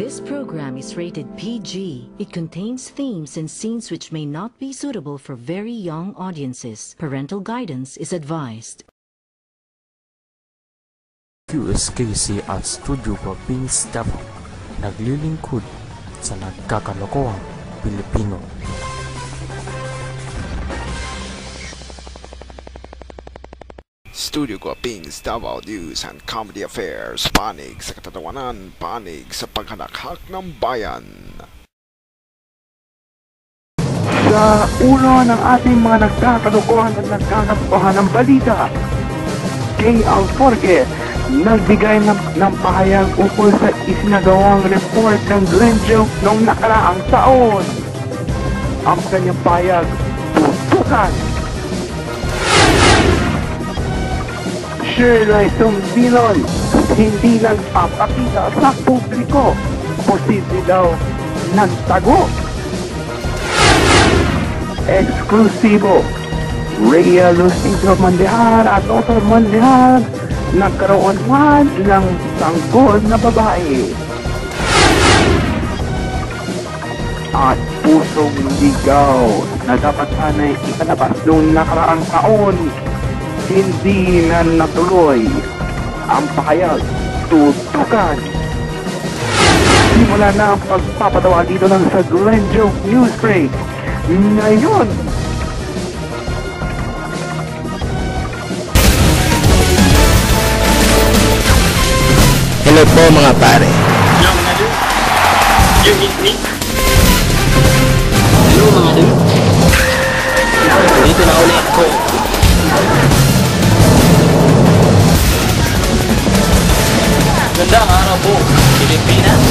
This program is rated PG. It contains themes and scenes which may not be suitable for very young audiences. Parental guidance is advised. QSKC at Studio Guapings Davao naglilingkod sa nagkakalokohang Pilipino. Studio Guapings Davao News and Comedy Affairs, panig sa katatawanan, panig sa paghalakhak ng bayan. Sa ulo ng ating mga nagkakalokohan at nagkakalokohan ng balita, Kay Alforque nagbigay ng pahayag ukol sa isinagawang report ng Glenn Joke noong nakaraang taon. Ang kanyang pahayag, tutukan. Shirley Tumbilon hindi nagpapakita sa publiko, posible daw nagtago. Eksklusibo, Rhea Lucido Mandihar at Otto Mandihar nagkaroon man ng sanggol na babae. At pusong ligaw na dapat sana'y ikalabas noong nakaraang taon, hindi na natuloy. Ang pahayag, tutukan. Simula na ang pagpapatawa dito lang sa Glenn Joke News Break. Ngayon, hello po mga pare. Yung mga dude, you meet me? Hello mga dude. Dito na ulit ako. Gandang araw po, Pilipinas.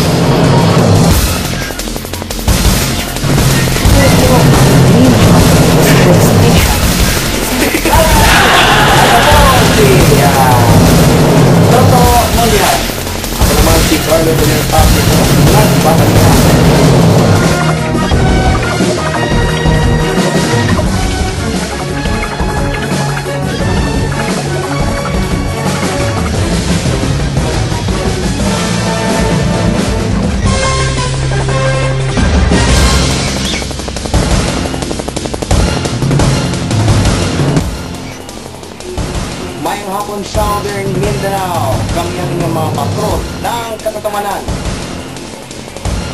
Totoo mo yan. Ako naman si Carlo Daniel Papico. Nagpapalita. Mayang hapon Southern Mindanao, kami ang inyong mga patrol ng katatawanan.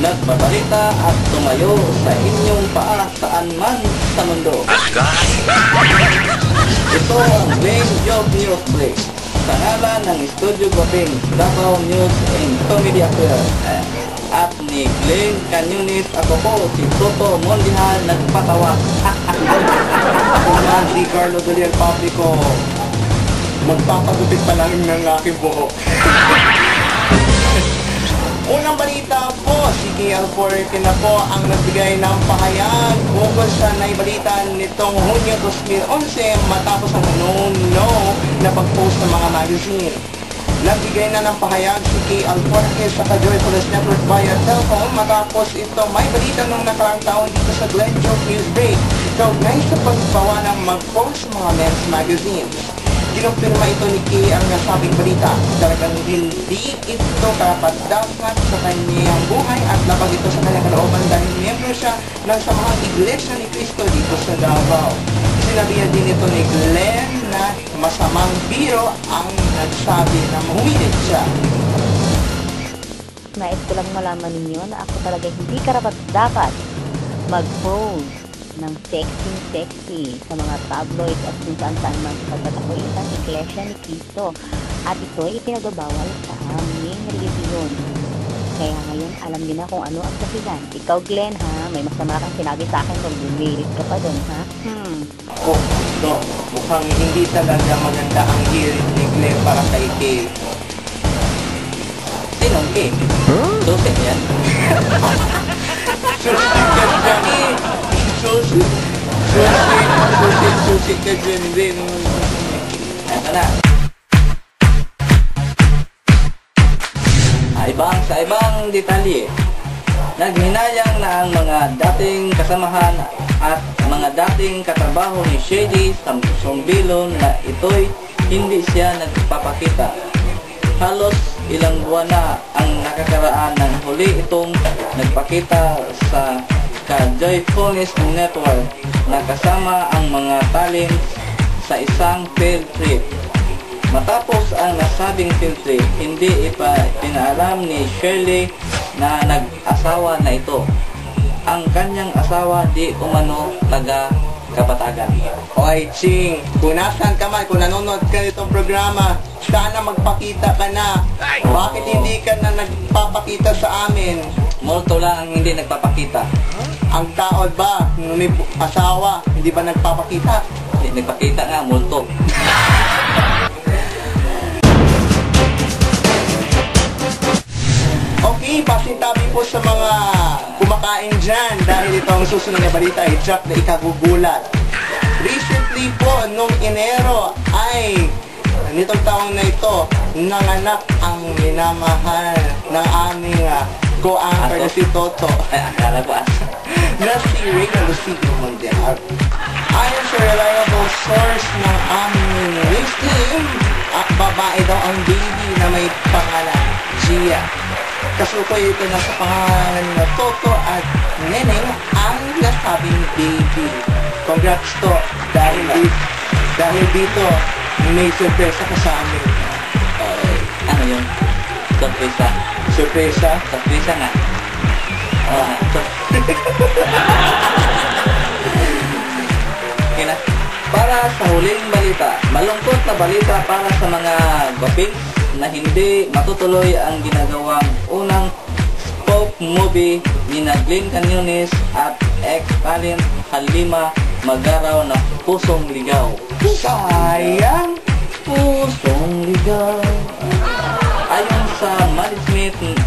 Nagbabalita at tumayo sa inyong paa saan man sa mundo. Ito ang Glenn Joke News Break sa ngalan ng Studio Guapings Davao News and Comedy Affairs. At ni Glenn Cañones, ako po si Toto Mondihan nagpatawa. Ako naman si Carlo Daniel Papico. Magpapagupit pa lang ng aking buhok. Unang balita po, si Kay Alforque na po ang nagbigay ng pahayag ukol sa naibalita nitong Hunyo 2011 matapos ang no na pag-post ng mga magazine. Nagbigay na ng pahayag si Kay Alforque sa Kajoy Police Network via telephone matapos ito may balita nung nakarang taon dito sa Glenn Joke News Break kaugnay sa pagbawa ng mag-post mga men's magazine. Kinumpirma ito ni Kay ang nasabing balita. Talagang hindi ito karapat-dapat sa kanyang buhay at labag ito sa kanyang kalooban dahil miyembro siya ng samahang Iglesia ni Cristo dito sa Davao. Sinabihan din ito ni Glenn na masamang biro ang nagsabi na mahumilit siya. Nais ko lang malaman ninyo na ako talaga hindi karapat-dapat mag-pose ng sexy sa mga tabloids at kung saan man sapagkat ako isang Iglesia ni Cristo at ito'y ipinagbabawal sa aming religiyon. Kaya ngayon alam niyo na kung ano ang dahilan. Ikaw Glenn ha, may masama kang sinabi sa akin kung bumirit ka pa doon ha. Oh, no, mukhang hindi talaga maganda ang hirit ni Glenn para kay Kay. Sinong Kay? Susit yan? Susit ka dyan din. Ito na. Sa ibang detalye, naghinayang na ang mga dating kasamahan at mga dating katrabaho ni Shady Tumbilon na ito'y hindi siya nagpapakita. Halos Ilang buwan na ang nakakaraan ng huli itong nagpakita sa Ka-Joyfulness Network na kasama ang mga talent sa isang field trip. Matapos ang nasabing field trip, hindi pinaalam ni Shirley na nag-asawa na ito. Ang kanyang asawa di umano taga Kapatagan. Oy, Ching, kung nasan ka man, kung nanonood ka nitong programa, sana magpakita ka na. Bakit hindi ka na nagpapakita sa amin? Multo lang ang hindi nagpapakita. Ang taod ba, nung may asawa, hindi ba nagpapakita? Hindi nagpakita nga, multo. Okay, pasintabi po sa mga kumakain dyan dahil ito ang susunod na balita ay Jack na ikagugulat. Recently po, nung Enero ay nitong taong na ito, nanganak ang minamahal ng aming co-anchor na si Toto. Ay, akala ko na si Reyna Lucido Mondial. Ayon sa reliable source ng aming news team, babae daw ang baby na may pangalan, Gia. Kasukoy ito na sa pangalan na Toto at Neneng ang nasabing baby. Congrats to, dahil dito may surpresa ka sa amin. Ano yun? Surpresa? Surpresa? Surpresa nga. Okay na. Para sa huling balita, malungkot na balita para sa mga gwaping na hindi matutuloy ang ginagawang unang spook movie ni Glenn Canyones at ex-talent Halima Magaraw na Pusong Ligaw. Sayang! Pusong Ligaw. Ayon sa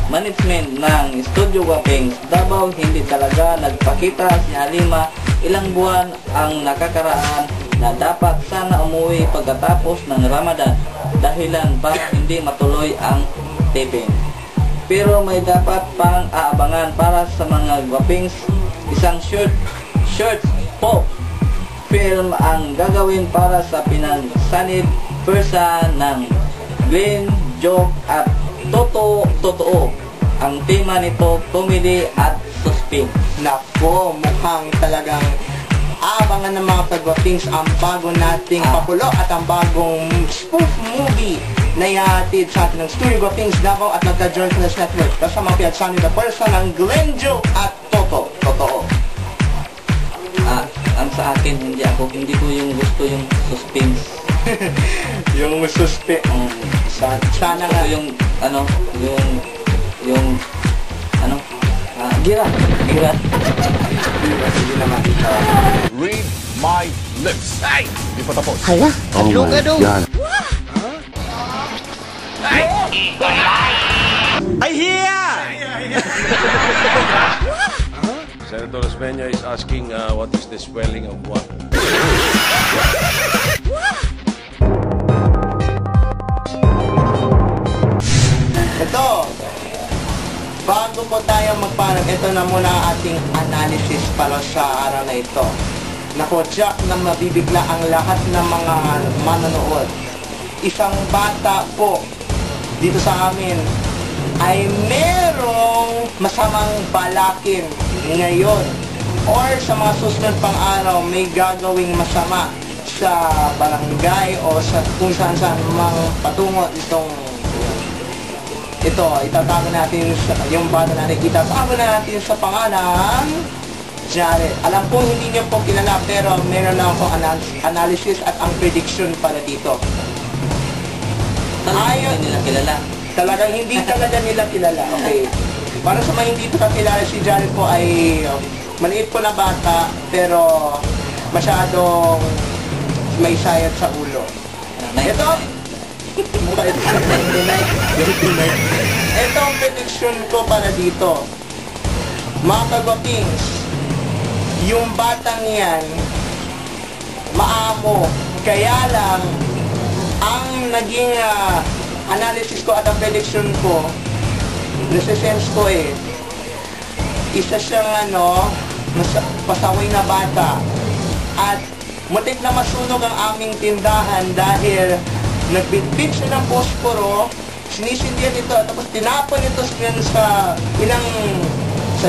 management ng Studio Guapings, Davao hindi talaga nagpakita si Halima. Ilang buwan ang nakakaraan na dapat sana umuwi pagkatapos ng Ramadan, dahilan para hindi matuloy ang taping. Pero may dapat pang aabangan para sa mga Guapings. Isang short pop film ang gagawin para sa pinagsanib persa ng Glenn, Joke at Totoo. Ang tema nito, comedy at suspense. Nako, mukhang talagang abangan ng mga kagwapings ang bago nating pakulo at ang bagong spoof movie na ihatid sa atin ng Studio Guapings Davao at Nagka-Joyfulness Network kasama pinagsanib na persa ng Glenn, Joke at Totoo. Ang sa akin, hindi ko yung gusto yung suspense. Yung suspense. Sana nga yung gira. Sige naman. Read my lips. Ay! Di pa tapos. Hala, kadlo-kadlo. I hear! Senator Osmeña is asking what is the spelling of what? Ito, bago po tayo magparang, ito na muna ang ating analysis para sa araw na ito. Nako, Jack, na mabibigla ang lahat ng mga manonood. Isang bata po dito sa amin ay merong masamang balakin ngayon or sa mga susunod pang araw may gagawing masama sa barangay o sa kung saan mang patungo ito, itatago natin yung bata natin, itatago natin sa pangalan Jared. Alam po hindi niyo po kilala pero meron na akong analysis at ang prediction para dito. Ayaw nila kilala. Talagang hindi talaga nila kilala. Okay. Para sa mga hindi po kakilala, si Jared po ay maliit po na bata pero masyadong may sayat sa ulo. Ito, ito ang prediction ko para dito. Mga kagwapings, yung batang yan maamo, kaya lang ang naging analysis ko at ang prediction ko, nasa-sense ko isa siyang pasaway na bata at mutik na masunog ang aming tindahan dahil nagbitbit siya ng posporo sinisindihan ito, tapos tinapon ito sa ilang sa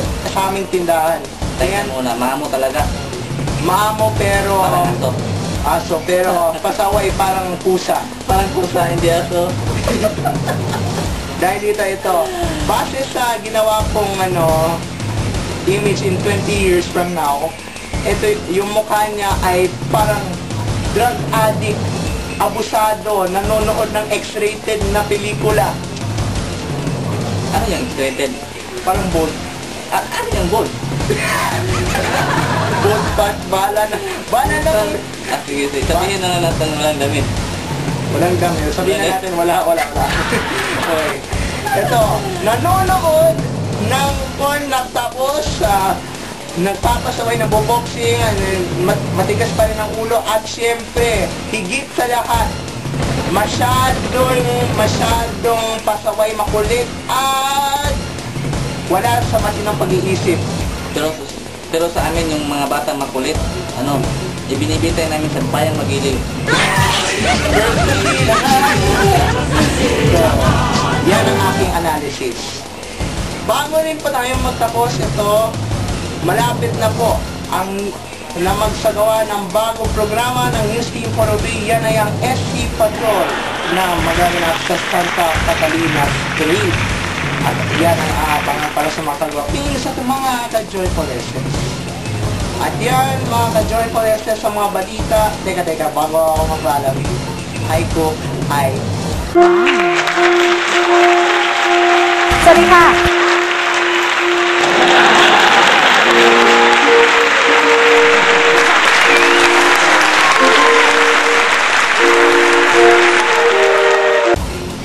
aming tindahan. Tingnan muna, maamo talaga. Maamo pero Parang aso. aso, pero pasaway parang pusa. Parang pusa, hindi aso. Dahil dito ito, base sa ginawa kong image in 20 years from now, ito yung mukha niya ay parang drug addict, abusado, nanonood ng X-rated na pelikula. Ano yung X-rated? Parang bold. Ano yung gold? Bold but bala na. Sige, sabihin na natin walang damit. Walang damit. Sabihin na natin wala. Okay. Ito, nanonood ng porn tapos nagpapasaway na boboxing, matigas pa rin ang ulo at siyempre, higit sa lahat, masyadong pasaway, makulit at wala sa matinang pag-iisip. Pero sa amin yung mga bata makulit, ibinibitay namin sa bayang magiling. Yan ang aking analysis. Bago rin pa tayo magtapos, ito, malapit na po na magsagawa ng bagong programa ng News Team 403. Yan ay ang SC Patrol na magaganap sa Santa Catalina Street. At yan ang aabangan para sa mga kagwaping sa mga ka-Joyful Estes. At yan mga ka-Joyful Estes sa mga balita. Teka, bago ako mag-alamin. Hi. Sorry ha!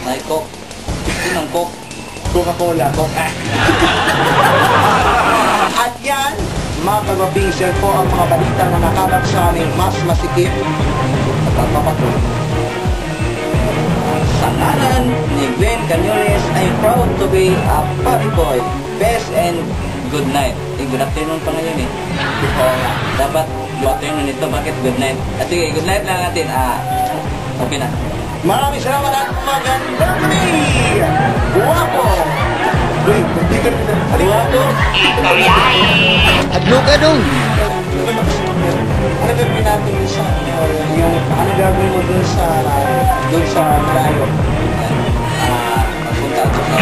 Ay, Coke. Sinong Coke? Coca-Cola. At yan, mga kagwaping sir po ang mga balita na nakalap sa aming mas masikip at pagpapatuloy. Sa ngalan ni Glenn Canyones, I'm proud to be a party boy. Best and good night. Good afternoon pa ngayon Oo nga. Dapat good afternoon ito. Bakit good night? At sige, good night lang natin. Okay na. Maraming salamat at magandang gabi! Guwapo! Guwapo! Adlo ka dong! Ano gagawin natin sa ano gagawin mo dun sa malayo? Punta ako sa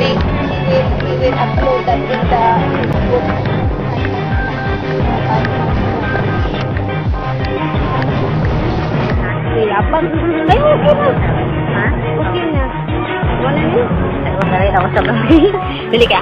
We will upload that in the Facebook. Silapan. Ay, okay na. Ha? Okay na. Wala na. Ay, wala na. Ako sa bahay. Bili ka.